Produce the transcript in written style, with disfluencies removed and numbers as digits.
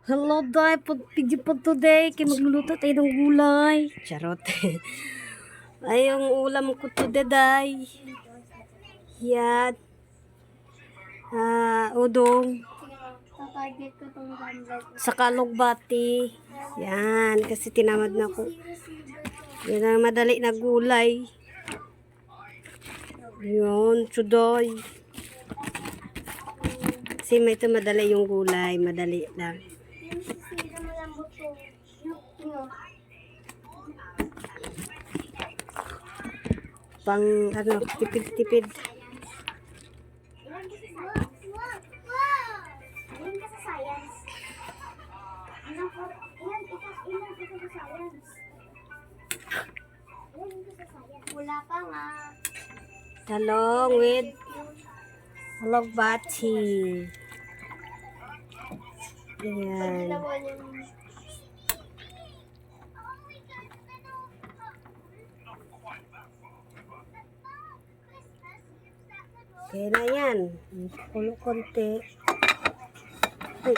Hello, day. Video po today. Kaya magluluto tayo ng gulay. Charot. Ay, yung ulam ko today, day. Yan. Udong. Sa kalugbati. Yan. Kasi tinamad na ko. Yan ang madali na gulay. Yun. Today. Kasi may ito madali yung gulay. Madali lang. Pang ano, tipid-tipid. Wala pa nga. Talong with alagbati. Ayan. Kaya na yan. Kulo konti. Ay.